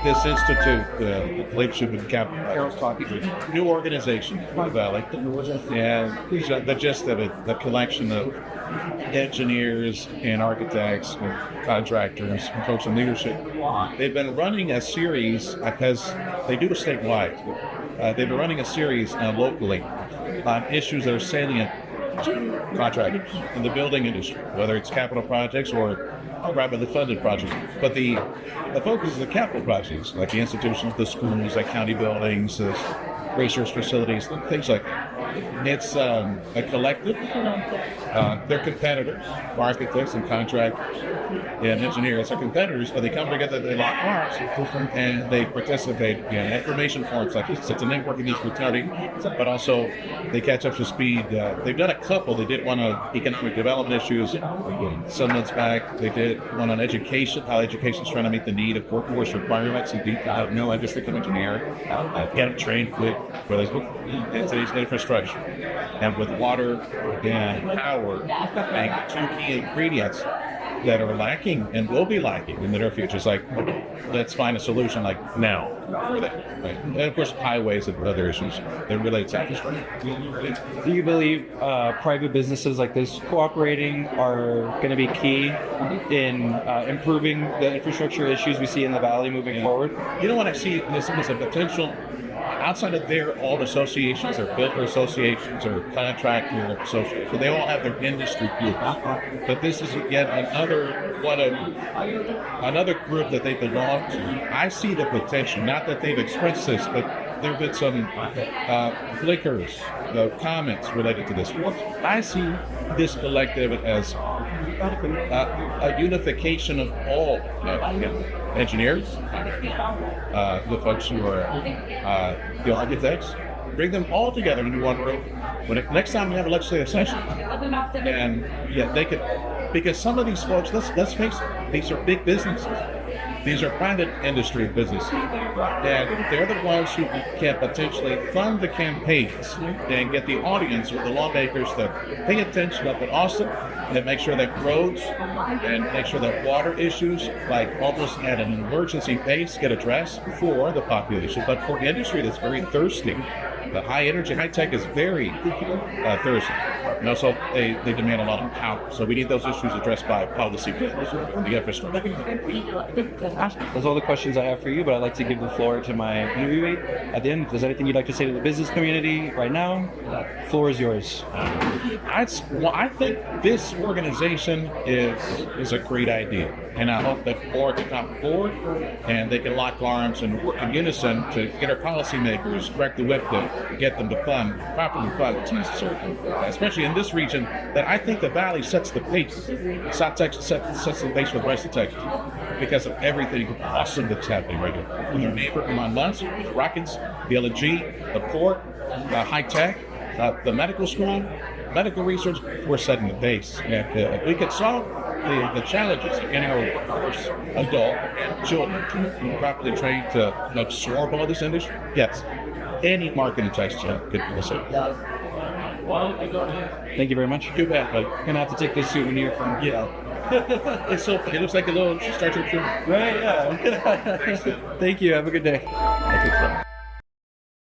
this institute, the Leadership and Capital, new organization in the Valley, and the gist of it, the collection of engineers and architects and contractors and folks in leadership. They've been running a series because they do it statewide. They've been running a series locally on issues that are salient to contractors in the building industry, whether it's capital projects or privately funded projects. But the focus is the capital projects, like the institutions, the schools, like county buildings, the research facilities, things like that. It's a collective. They're competitors, architects and contractors and engineers are competitors, but they come together, they lock arms, and they participate in information forums like this. It's a networking fraternity, but also they catch up to speed. They've done a couple. They did one on economic development issues some months back. They did one on education, how education is trying to meet the need of workforce requirements and no district of engineering. Get them trained quick for today's infrastructure. And with water and power being two key ingredients that are lacking and will be lacking in the near future. It's like, let's find a solution like now for that. Right? And of course, highways and other issues that relate to infrastructure. Do you believe private businesses like this cooperating are going to be key in improving the infrastructure issues we see in the Valley moving forward? You know what I see this as a potential outside of their old associations or builder associations or contractor associations, so they all have their industry groups. But this is yet another group that they belong to. I see the potential, not that they've expressed this, but there have been some flickers, comments related to this. I see this collective as a unification of all engineers, the folks who are the architects, bring them all together into one room. Next time we have a legislative session, and they could, because some of these folks, let's face it, these are big businesses. These are private industry businesses, and they're the ones who can potentially fund the campaigns and get the audience or the lawmakers to pay attention up in Austin and make sure that roads and make sure that water issues, like almost at an emergency pace, get addressed for the population. But for industry that's very thirsty, the high energy, high tech is very thirsty. And also, they demand a lot of power. So we need those issues addressed by policy, the infrastructure. That's all the questions I have for you, but I'd like to give the floor to my interviewee at the end. If there's anything you'd like to say to the business community right now, the floor is yours. I think this organization is a great idea, and I hope that board can come forward and they can lock arms and work in unison to get our policymakers correct the whip to get them to properly fund what's necessary, especially in this region that I think the Valley sets the pace. South Texas sets the pace for the rest of Texas because of everything awesome that's happening right here. With our neighbor, come on lunch, the Rockets, the LNG, the port, the high tech, the medical school, medical research, we're setting the pace. And if we could solve the challenges in our workforce, adult and children, properly trained to absorb all this industry, yes, any market in Texas could be the same. Thank you very much. Too bad, but I'm gonna have to take this souvenir from it's so funny. It looks like a little Star Trek film. Right, yeah. Thank you. Have a good day. I think so.